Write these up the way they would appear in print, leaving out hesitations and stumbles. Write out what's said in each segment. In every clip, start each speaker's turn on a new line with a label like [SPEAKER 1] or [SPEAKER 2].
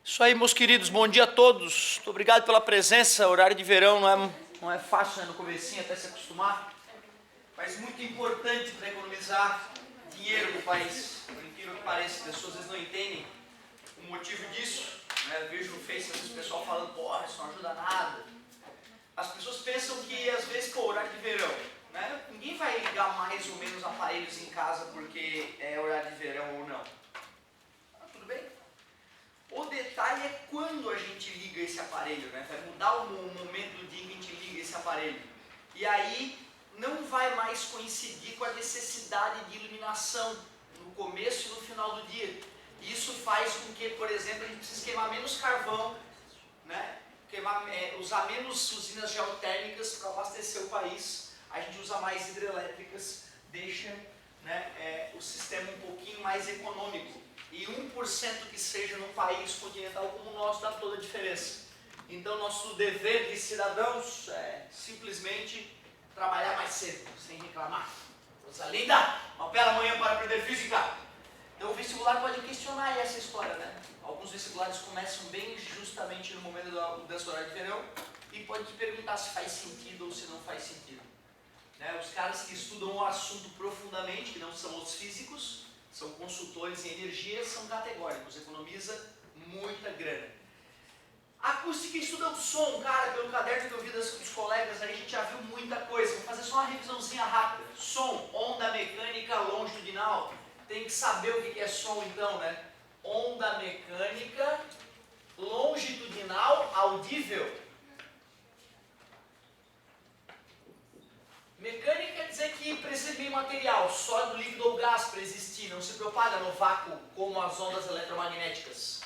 [SPEAKER 1] Isso aí, meus queridos, bom dia a todos. Muito obrigado pela presença. Horário de verão não é fácil, né, no comecinho até se acostumar, mas muito importante para economizar dinheiro no país. Por incrível que pareça, as pessoas às vezes não entendem o motivo disso. Né? Eu vejo no Face às vezes o pessoal falando, porra, isso não ajuda nada. As pessoas pensam que às vezes, pô, horário de verão, né? Ninguém vai ligar mais ou menos aparelhos em casa porque é horário de verão ou não. Tudo bem? O detalhe é quando a gente liga esse aparelho, né? Vai mudar o momento do dia em que a gente liga esse aparelho. E aí não vai mais coincidir com a necessidade de iluminação no começo e no final do dia. Isso faz com que, por exemplo, a gente precise queimar menos carvão, né? Usar menos usinas geotérmicas para abastecer o país. A gente usa mais hidrelétricas, deixa, né, o sistema um pouquinho mais econômico. E 1% que seja num país continental como o nosso dá toda a diferença. Então nosso dever de cidadãos é simplesmente trabalhar mais cedo, sem reclamar. Coisa linda! Uma bela manhã para aprender física. Então o vestibular pode questionar essa história, né? Alguns vestibulares começam bem justamente no momento da mudança do horário de verão e pode te perguntar se faz sentido ou se não faz sentido. Né? Os caras que estudam o assunto profundamente, que não são os físicos, são consultores em energia, são categóricos, economiza muita grana. Acústica estuda o som, cara, pelo caderno que eu vi dos colegas, aí a gente já viu muita coisa. Vou fazer só uma revisãozinha rápida. Som, onda mecânica longitudinal. Tem que saber o que é som então, né? Onda mecânica longitudinal audível. Mecânica quer dizer que precisa de material, sólido, líquido ou gás para existir, não se propaga no vácuo como as ondas eletromagnéticas.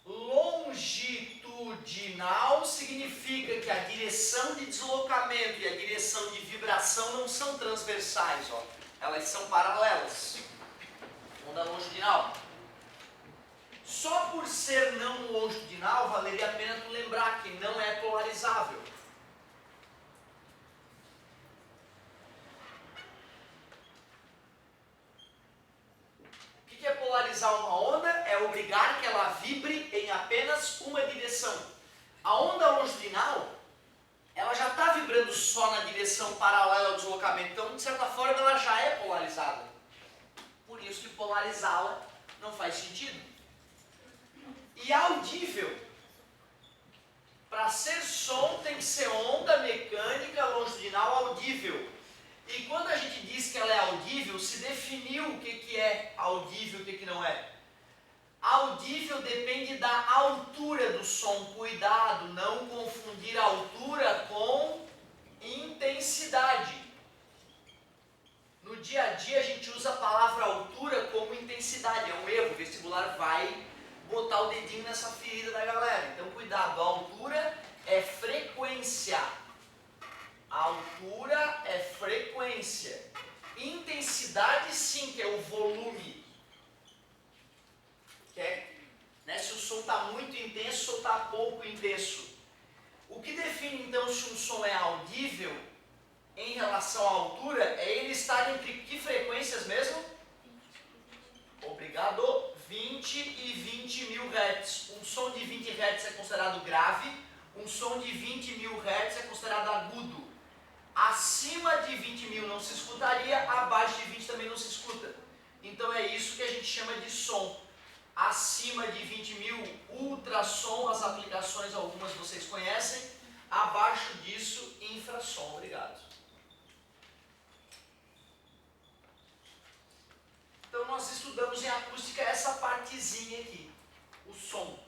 [SPEAKER 1] Longitudinal significa que a direção de deslocamento e a direção de vibração não são transversais, ó. Elas são paralelas. Onda longitudinal. Só por ser não longitudinal, valeria a pena tu lembrar que não é polarizável. O que é polarizar uma onda? É obrigar que ela vibre em apenas uma direção. A onda longitudinal, ela já está vibrando só na direção paralela ao deslocamento, então de certa forma ela já é polarizada. Por isso que polarizá-la não faz sentido. E audível, para ser som tem que ser onda mecânica longitudinal audível. E quando a gente diz que ela é audível, se definiu o que é audível e o que não é. Audível depende da altura do som. Cuidado, não confundir altura com intensidade. No dia a dia a gente usa a palavra altura como intensidade. É um erro, o vestibular vai botar o dedinho nessa ferida da galera. Então cuidado, a altura é frequência. A altura é frequência. Intensidade sim, que é o volume. Que é, né, se o som está muito intenso ou está pouco intenso. O que define então se um som é audível em relação à altura é ele estar entre que frequências mesmo? Obrigado. 20 e 20 mil Hz. Um som de 20 Hz é considerado grave, um som de 20 mil Hz é considerado agudo. Acima de 20 mil não se escutaria, abaixo de 20 também não se escuta. Então é isso que a gente chama de som. Acima de 20 mil, ultrassom, as aplicações algumas vocês conhecem. Abaixo disso, infrassom. Obrigado. Então nós estudamos em acústica essa partezinha aqui, o som.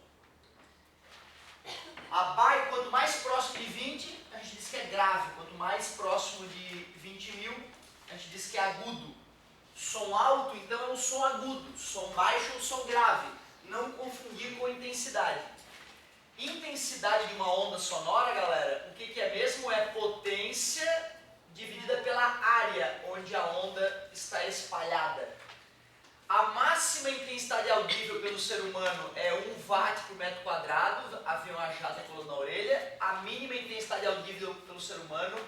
[SPEAKER 1] Quanto mais próximo de 20, a gente diz que é grave. Quanto mais próximo de 20 mil, a gente diz que é agudo. Som alto, então, é um som agudo. Som baixo é um som grave. Não confundir com intensidade. Intensidade de uma onda sonora, galera, o que é mesmo? É potência dividida pela área onde a onda está espalhada. A máxima intensidade audível pelo ser humano é 1 watt por metro quadrado, havia uma jata colando na orelha. A mínima intensidade audível pelo ser humano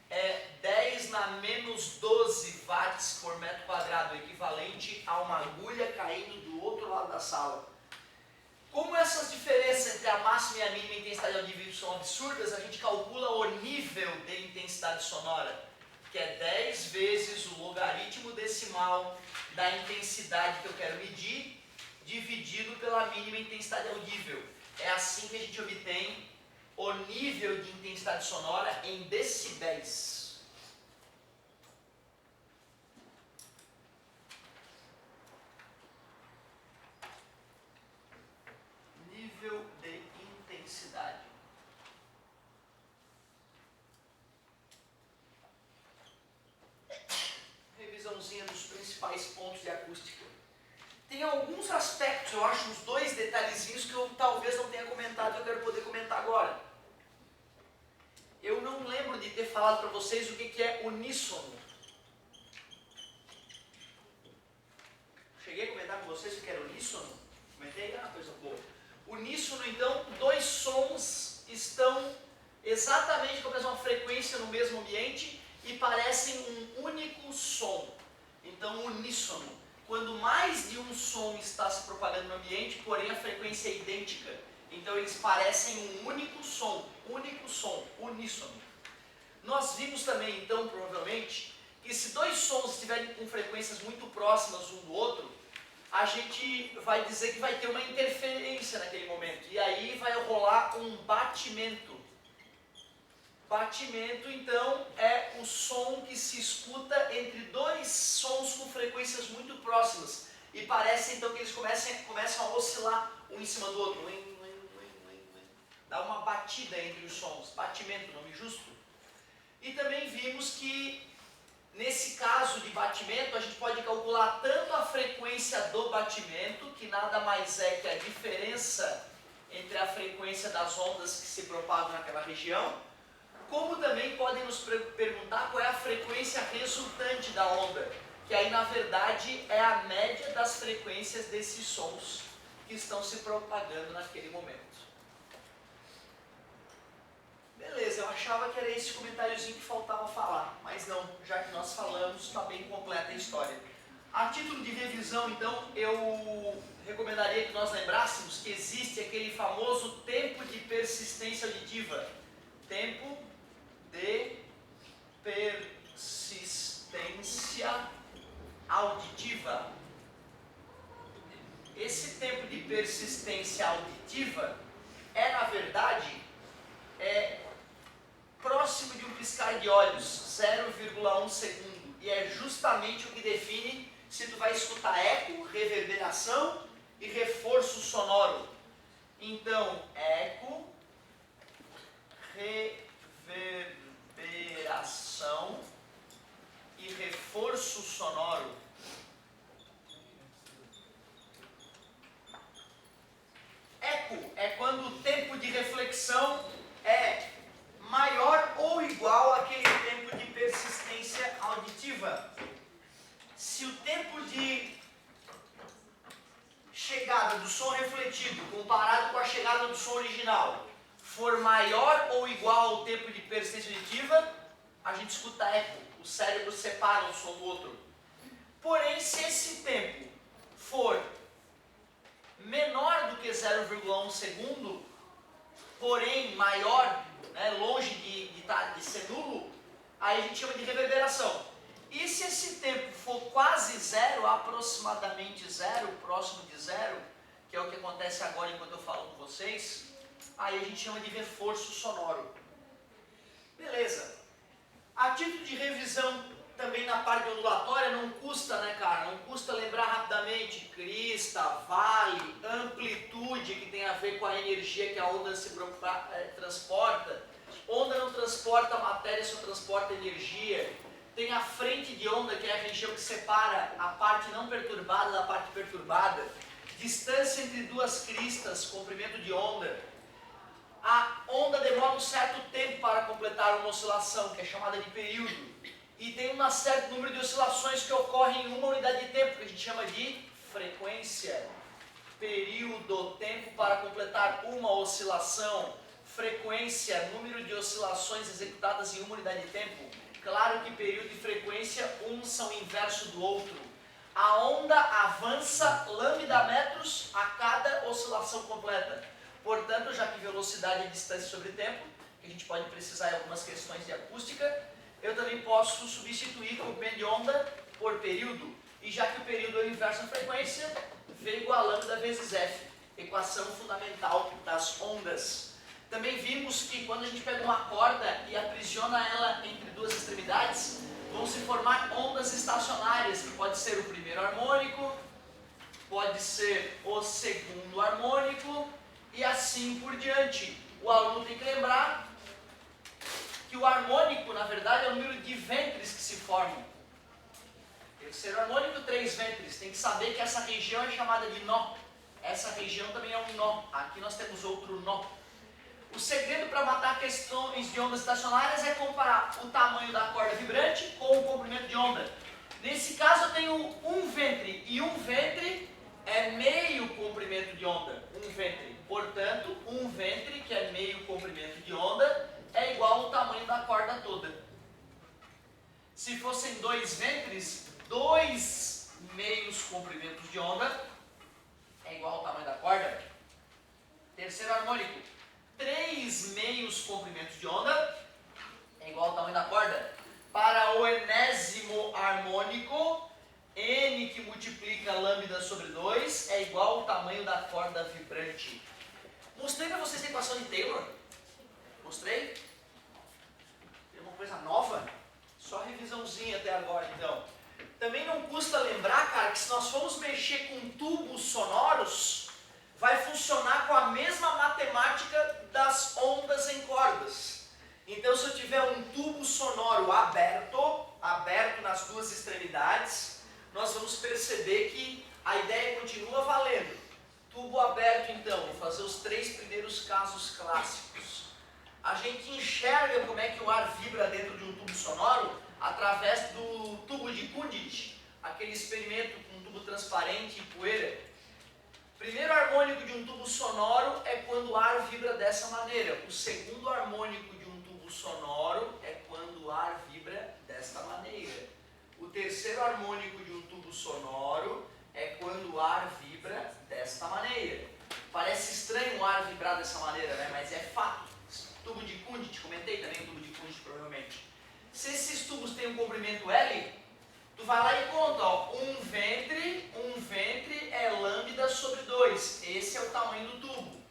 [SPEAKER 1] é 10 na menos 12 watts por metro quadrado, equivalente a uma agulha caindo do outro lado da sala. Como essas diferenças entre a máxima e a mínima intensidade audível são absurdas, a gente calcula o nível de intensidade sonora, que é 10 vezes o logaritmo decimal da intensidade que eu quero medir, dividido pela mínima intensidade audível. É assim que a gente obtém o nível de intensidade sonora em decibéis. Nível de intensidade. Revisãozinha dos principais pontos de acústica. Tem alguns aspectos, eu acho, uns 2 detalhezinhos que eu talvez não tenha comentado e eu quero poder comentar agora. Eu não lembro de ter falado para vocês o que é uníssono. Cheguei a comentar com vocês o que era uníssono? Comentei? Ah, coisa boa. Uníssono, então, 2 sons estão exatamente com a mesma frequência no mesmo ambiente e parecem um único som. Então, uníssono. Quando mais de um som está se propagando no ambiente, porém a frequência é idêntica. Então eles parecem um único som, uníssono. Nós vimos também, então, provavelmente, que se 2 sons estiverem com frequências muito próximas um do outro, a gente vai dizer que vai ter uma interferência naquele momento. E aí vai rolar um batimento. Batimento, então, é o som que se escuta entre 2 sons com frequências muito próximas. E parece, então, que eles começam a oscilar um em cima do outro. Dá uma batida entre os sons. Batimento, nome justo. E também vimos que, nesse caso de batimento, a gente pode calcular tanto a frequência do batimento, que nada mais é que a diferença entre a frequência das ondas que se propagam naquela região, como também podem nos perguntar qual é a frequência resultante da onda, que aí na verdade é a média das frequências desses sons que estão se propagando naquele momento. Beleza, eu achava que era esse comentáriozinho que faltava falar, mas não, já que nós falamos, está bem completa a história. A título de revisão, então, eu recomendaria que nós lembrássemos que existe aquele famoso tempo de persistência auditiva. Tempo de persistência auditiva. Esse tempo de persistência auditiva é, na verdade, próximo de um piscar de olhos, 0,1 segundo. E é justamente o que define se tu vai escutar eco, reverberação e reforço sonoro. Então, eco, reverberação e reforço sonoro. Eco é quando o tempo de reflexão é maior ou igual àquele tempo de persistência auditiva. Se o tempo de chegada do som refletido comparado com a chegada do som original for maior ou igual ao tempo de persistência auditiva, a gente escuta eco, o cérebro separa um som do outro. Porém, se esse tempo for menor do que 0,1 segundo, porém maior, longe de ser nulo, aí a gente chama de reverberação. E se esse tempo for quase zero, aproximadamente zero, próximo de zero, que é o que acontece agora enquanto eu falo com vocês, aí a gente chama de reforço sonoro. Beleza. A título de revisão também na parte ondulatória, não custa, né, cara? Não custa lembrar rapidamente crista, vale, amplitude, que tem a ver com a energia que a onda se transporta. Onda não transporta matéria, só transporta energia. Tem a frente de onda, que é a região que separa a parte não perturbada da parte perturbada. Distância entre 2 cristas, comprimento de onda. A onda demora um certo tempo para completar uma oscilação, que é chamada de período. E tem um certo número de oscilações que ocorrem em uma unidade de tempo, que a gente chama de frequência. Período, tempo para completar uma oscilação. Frequência, número de oscilações executadas em uma unidade de tempo. Claro que período e frequência, um são inverso do outro. a onda avança lambda metros a cada oscilação completa. Portanto, já que velocidade é distância sobre tempo, que a gente pode precisar em algumas questões de acústica, eu também posso substituir comprimento de onda por período. E já que o período é o inverso da frequência, V igual a lambda vezes F, equação fundamental das ondas. Também vimos que quando a gente pega uma corda e aprisiona ela entre duas extremidades, vão se formar ondas estacionárias, que pode ser o primeiro harmônico, pode ser o segundo harmônico, e assim por diante. O aluno tem que lembrar que o harmônico, na verdade, é o número de ventres que se formam. Terceiro harmônico, 3 ventres. Tem que saber que essa região é chamada de nó. Essa região também é um nó. Aqui nós temos outro nó. O segredo para matar questões de ondas estacionárias é comparar o tamanho da corda vibrante com o comprimento de onda. Nesse caso eu tenho um ventre, e um ventre é meio comprimento de onda. Um ventre. Portanto, um ventre, que é meio comprimento de onda, é igual ao tamanho da corda toda. Se fossem 2 ventres, 2 meios comprimentos de onda é igual ao tamanho da corda. Terceiro harmônico, 3 meios comprimentos de onda é igual ao tamanho da corda. Para o enésimo harmônico, N que multiplica lambda sobre 2 é igual ao tamanho da corda vibrante. Mostrei para vocês a equação de Taylor? Mostrei? Tem uma coisa nova? Só revisãozinha até agora, então. Também não custa lembrar, cara, que se nós formos mexer com tubos sonoros, vai funcionar com a mesma matemática das ondas em cordas. Então, se eu tiver um tubo sonoro aberto nas duas extremidades, nós vamos perceber que a ideia continua valendo. Tubo aberto, então, vou fazer os 3 primeiros casos clássicos. A gente enxerga como é que o ar vibra dentro de um tubo sonoro através do tubo de Kundich, aquele experimento com um tubo transparente e poeira. Primeiro harmônico de um tubo sonoro é quando o ar vibra dessa maneira. O segundo harmônico de um tubo sonoro é quando o ar vibra desta maneira. O terceiro harmônico de um tubo sonoro é quando o ar vibra desta maneira. Parece estranho o ar vibrar dessa maneira, né? Mas é fato. Tubo de Kundich, comentei também o tubo de Kundich provavelmente. Se esses tubos têm um comprimento L, tu vai lá e conta, ó, um ventre é lambda sobre 2. Esse é o tamanho do tubo.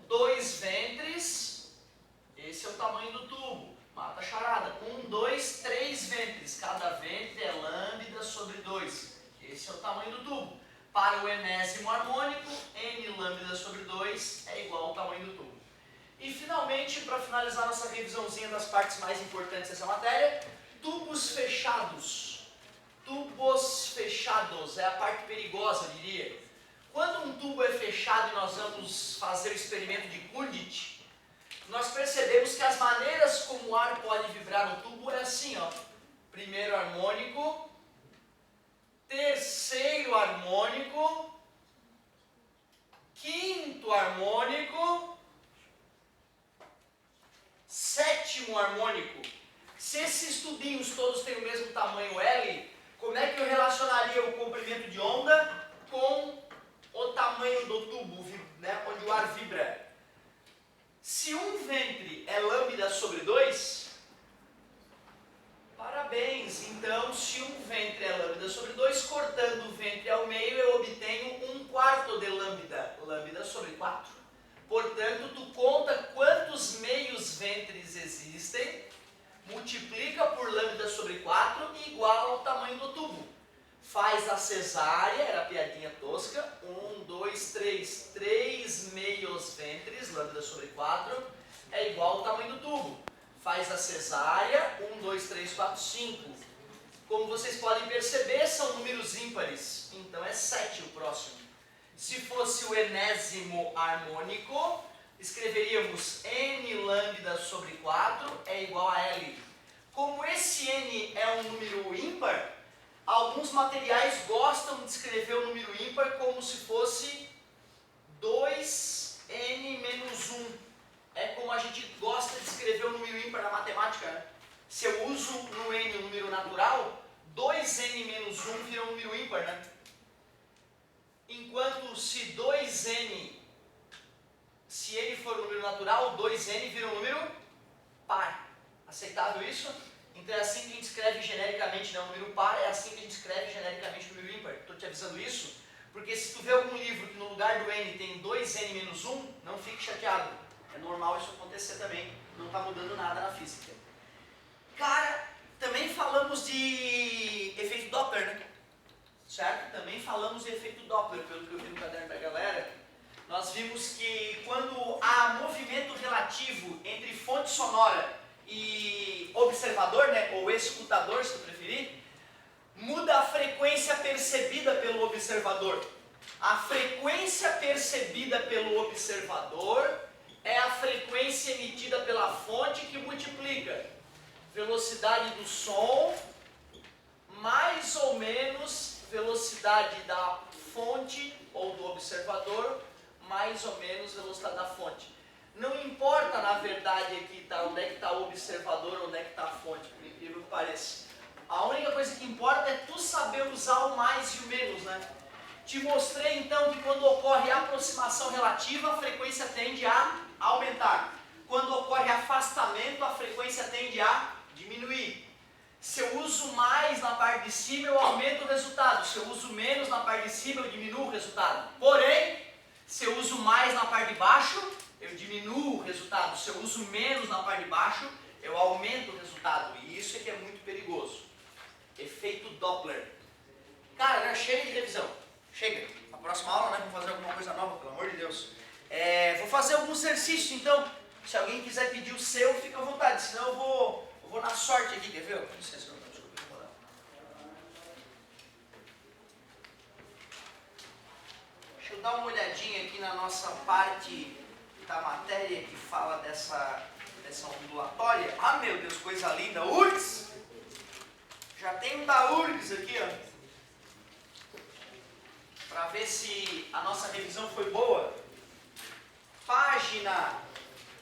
[SPEAKER 1] 2 ventres, esse é o tamanho do tubo. Mata a charada. 2, 3 ventres. Cada ventre é lambda sobre 2. Esse é o tamanho do tubo. Para o enésimo harmônico, N lambda sobre 2 é igual ao tamanho do tubo. E finalmente, para finalizar nossa revisãozinha das partes mais importantes dessa matéria, tubos fechados. Tubos fechados é a parte perigosa, eu diria. Quando um tubo é fechado e nós vamos fazer o experimento de Kundich, nós percebemos que as maneiras como o ar pode vibrar no tubo é assim, ó. Primeiro harmônico, terceiro harmônico, quinto harmônico, sétimo harmônico. Se esses tubinhos todos têm o mesmo tamanho L, como é que eu relacionaria o comprimento de onda com o tamanho do tubo, né, onde o ar vibra? Se um ventre é lambda sobre 2, parabéns. Então, se um ventre é lambda sobre 2, cortando o ventre ao meio, eu obtenho 1/4 de lambda sobre 4. Portanto, tu conta quantos meios ventres existem, multiplica por lambda sobre 4 e iguala ao tamanho do tubo. Faz a cesárea, era a piadinha tosca, 1, 2, 3, 3 meios ventres, lambda sobre 4, é igual ao tamanho do tubo. Faz a cesárea, 1, 2, 3, 4, 5. Como vocês podem perceber, são números ímpares, então é 7 o próximo. Se fosse o enésimo harmônico, escreveríamos N lambda sobre 4 é igual a L. Como esse N é um número ímpar, alguns materiais gostam de escrever o número ímpar como se fosse 2N menos 1. É como a gente gosta de escrever o número ímpar na matemática, né? Se eu uso no N o número natural, 2N menos 1 vira um número ímpar. natural, o 2n vira um número par. Aceitável isso? Então é assim que a gente escreve genericamente, não, um número par, é assim que a gente escreve genericamente o número ímpar. Estou te avisando isso, porque se tu vê algum livro que no lugar do n tem 2n menos 1, não fique chateado. É normal isso acontecer também, não está mudando nada na física. Cara, também falamos de efeito Doppler, né? Certo? Também falamos de efeito Doppler, pelo que eu vi no caderno da galera. Nós vimos que quando há movimento relativo entre fonte sonora e observador, né, ou escutador, se tu preferir, muda a frequência percebida pelo observador. A frequência percebida pelo observador é a frequência emitida pela fonte que multiplica velocidade do som mais ou menos velocidade da fonte ou do observador mais ou menos velocidade da fonte. Não importa, na verdade, aqui onde é que está o observador, onde é que está a fonte, por incrível que pareça. A única coisa que importa é tu saber usar o mais e o menos, né? Te mostrei, então, que quando ocorre aproximação relativa, a frequência tende a aumentar. Quando ocorre afastamento, a frequência tende a diminuir. Se eu uso mais na parte de cima, eu aumento o resultado. Se eu uso menos na parte de cima, eu diminuo o resultado. Porém, se eu uso mais na parte de baixo, eu diminuo o resultado. Se eu uso menos na parte de baixo, eu aumento o resultado. E isso é que é muito perigoso. Efeito Doppler. Cara, já chega de revisão. Chega. Na próxima aula, né, vamos fazer alguma coisa nova, pelo amor de Deus. Vou fazer algum exercício, então. Se alguém quiser pedir o seu, fica à vontade. Senão eu vou na sorte aqui, quer ver? Com licença, não, desculpa, eu vou dar. Deixa eu dar uma olhadinha aqui na nossa parte da matéria que fala dessa ondulatória. Ah, meu Deus, coisa linda. URGS! Já tem um da URGS aqui, ó. Para ver se a nossa revisão foi boa. Página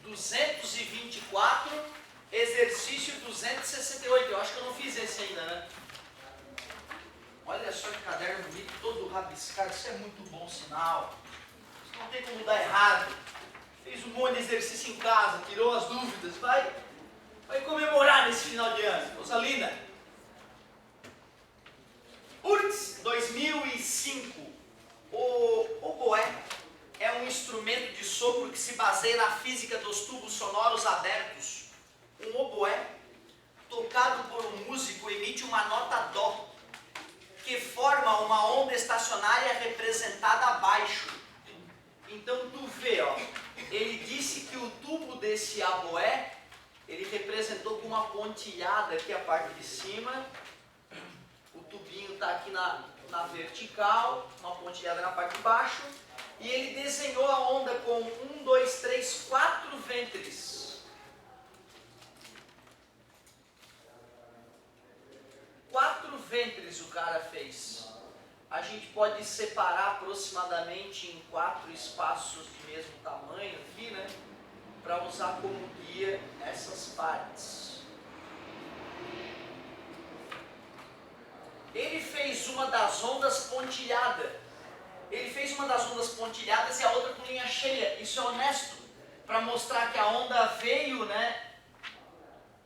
[SPEAKER 1] 224, exercício 268. Eu acho que eu não fiz esse ainda, né? Olha só que caderno bonito, todo rabiscado. Isso é muito bom sinal. Isso não tem como dar errado. Fez um monte de exercício em casa, tirou as dúvidas. Vai comemorar nesse final de ano. Coisa linda. URGS 2005. O oboé é um instrumento de sopro que se baseia na física dos tubos sonoros abertos. Um oboé, tocado por um músico, emite uma nota dó, que forma uma onda estacionária representada abaixo. Então tu vê, ó, ele disse que o tubo desse oboé, ele representou com uma pontilhada aqui a parte de cima. O tubinho está aqui na vertical, uma pontilhada na parte de baixo. E ele desenhou a onda com 1, 2, 3, 4 ventres. 4 ventres o cara fez. A gente pode separar aproximadamente em 4 espaços de mesmo tamanho aqui, né? Para usar como guia essas partes. Ele fez uma das ondas pontilhada. Ele fez uma das ondas pontilhadas e a outra com linha cheia. Isso é honesto, para mostrar que a onda veio, né,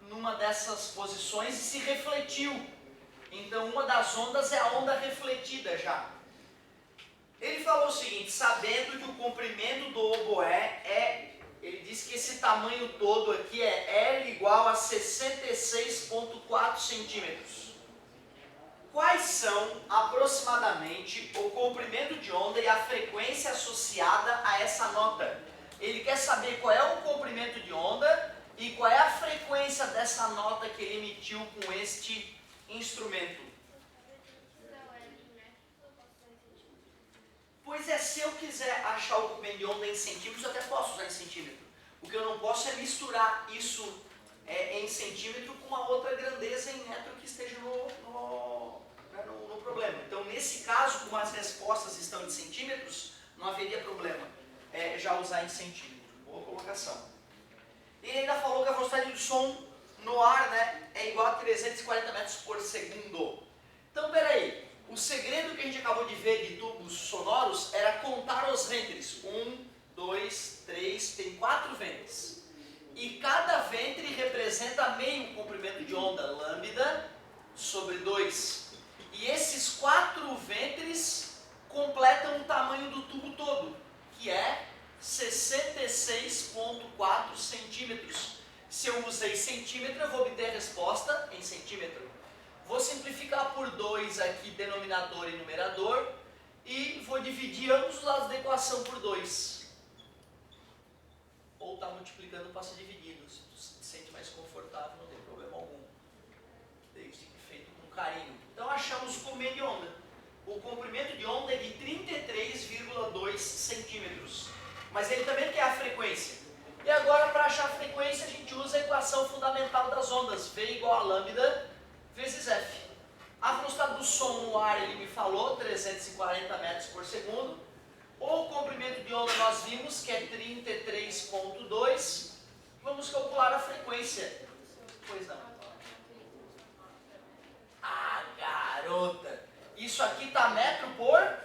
[SPEAKER 1] numa dessas posições e se refletiu. Então uma das ondas é a onda refletida já. Ele falou o seguinte: sabendo que o comprimento do oboé ele disse que esse tamanho todo aqui é L igual a 66,4 centímetros. Quais são aproximadamente o comprimento de onda e a frequência associada a essa nota? Ele quer saber qual é o comprimento de onda e qual é a frequência dessa nota que ele emitiu com este instrumento. Pois é, se eu quiser achar o comprimento de onda em centímetros, eu até posso usar em centímetro. O que eu não posso é misturar isso em centímetro com uma outra grandeza em metro que esteja no problema. Então, nesse caso, como as respostas estão em centímetros, não haveria problema já usar em centímetro. Boa colocação. Ele ainda falou que a velocidade do som no ar, né, é igual a 340 metros por segundo. Então, peraí. O segredo que a gente acabou de ver de tubos sonoros era contar os ventres. 1, 2, 3, tem 4 ventres. E cada ventre representa meio comprimento de onda, lambda sobre 2. E esses 4 ventres completam o tamanho do tubo todo, que é 66,4 centímetros. Se eu usei centímetro, eu vou obter a resposta em centímetro. Vou simplificar por 2 aqui, denominador e numerador, e vou dividir ambos os lados da equação por 2. Ou está multiplicando, passa dividindo. Se tu se sente mais confortável, não tem problema algum. Desde que feito com carinho. Então achamos o comprimento de onda. O comprimento de onda é de 33,2 centímetros. Mas ele também quer a frequência. E agora, para achar a frequência, a gente usa a equação fundamental das ondas. V igual a lambda vezes F. A velocidade do som no ar, ele me falou, 340 metros por segundo. O comprimento de onda nós vimos que é 33,2. Vamos calcular a frequência. Pois não. Ah, garota! Isso aqui está metro por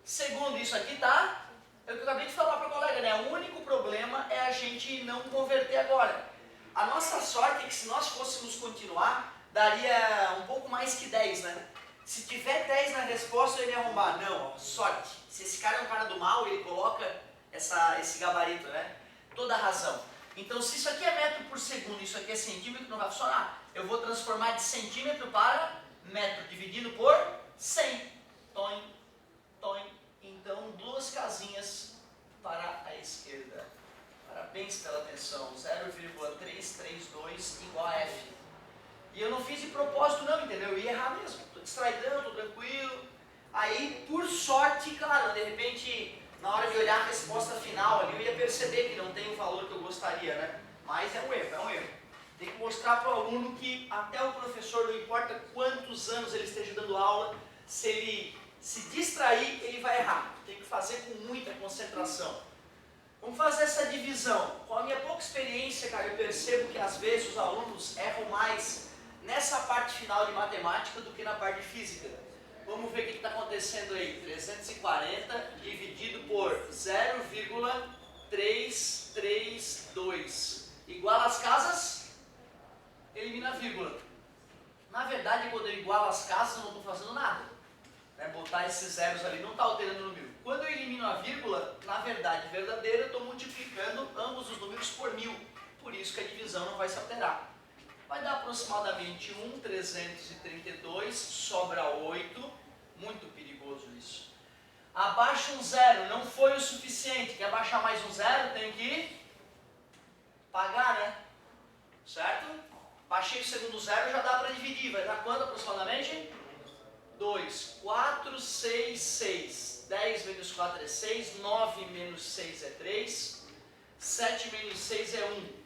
[SPEAKER 1] segundo. Isso aqui está... É o que eu acabei de falar para a colega, né? O único problema é a gente não converter agora. A nossa sorte é que se nós fôssemos continuar, daria um pouco mais que 10, né? Se tiver 10 na resposta, eu iria arrombar. Não, ó, sorte. Se esse cara é um cara do mal, ele coloca esse gabarito, né? Toda a razão. Então, se isso aqui é metro por segundo, isso aqui é centímetro, não vai funcionar. Eu vou transformar de centímetro para metro, dividido por 100. Toim, toim. Então, 2 casinhas para a esquerda. Parabéns pela atenção. 0,332 igual a F. E eu não fiz de propósito não, entendeu? Eu ia errar mesmo. Estou distraidão, estou tranquilo. Aí, por sorte, claro, de repente, na hora de olhar a resposta final ali, eu ia perceber que não tem o valor que eu gostaria, né? Mas é um erro, é um erro. Tem que mostrar para o aluno que até o professor, não importa quantos anos ele esteja dando aula, se ele se distrair, ele vai errar. Tem que fazer com muita concentração. Vamos fazer essa divisão. Com a minha pouca experiência, cara, eu percebo que às vezes os alunos erram mais nessa parte final de matemática do que na parte de física. Vamos ver o que está acontecendo aí. 340 dividido por 0,332 igual às casas, elimina a vírgula. Na verdade, quando eu igualo as casas, eu não estou fazendo nada. Botar esses zeros ali não está alterando o número. Quando eu elimino a vírgula, na verdade verdadeira, eu estou multiplicando ambos os números por 1000. Por isso que a divisão não vai se alterar. Vai dar aproximadamente 1,332, sobra 8. Muito perigoso isso. Abaixa um zero, não foi o suficiente. Quer baixar mais um zero? Tem que pagar, né? Certo? Baixei o segundo zero, já dá para dividir. Vai dar quanto aproximadamente? 2, 4, 6, 6. 10 menos 4 é 6, 9 menos 6 é 3, 7 menos 6 é 1.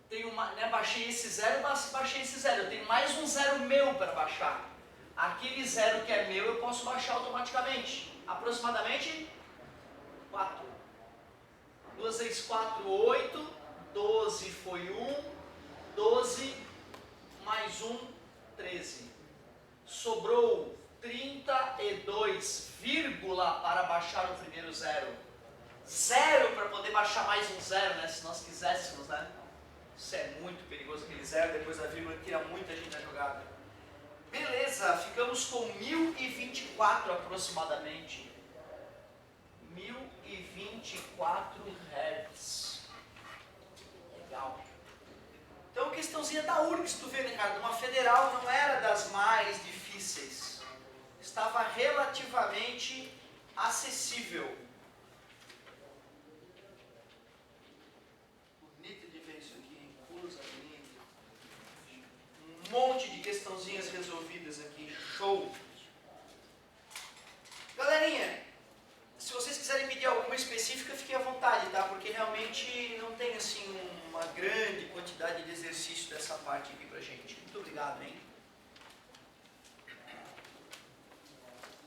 [SPEAKER 1] Tenho uma, né, baixei esse zero, baixei esse zero. Eu tenho mais um zero meu para baixar. Aquele zero que é meu eu posso baixar automaticamente. Aproximadamente 4. 2 vezes 4, 8. 12 foi 1. 12 mais 1, 13. Sobrou 32, vírgula para baixar o primeiro zero. Zero para poder baixar mais um zero, né? Se nós quiséssemos, né? Isso é muito perigoso, aquele zero depois da vírgula tira muita gente da jogada. Beleza, ficamos com 1024 aproximadamente. 1024 Hz. Legal. Então, questãozinha da URGS, tu vê, né, cara? De uma federal não era das mais difíceis. Estava relativamente acessível. Bonito de ver isso aqui, hein? Coisa linda. Um monte de questãozinhas resolvidas aqui. Show! Galerinha, se vocês quiserem pedir alguma específica, fiquem à vontade, tá? Porque realmente não tem, assim, uma grande quantidade de exercício dessa parte aqui pra gente. Muito obrigado, hein?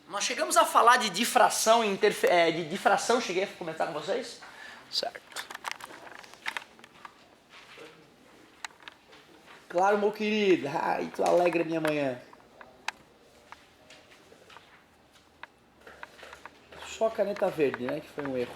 [SPEAKER 1] Nós chegamos a falar de difração e de difração, cheguei a comentar com vocês? Certo. Claro, meu querido. Ai, tu alegra minha manhã. Só a caneta verde, né? Que foi um erro.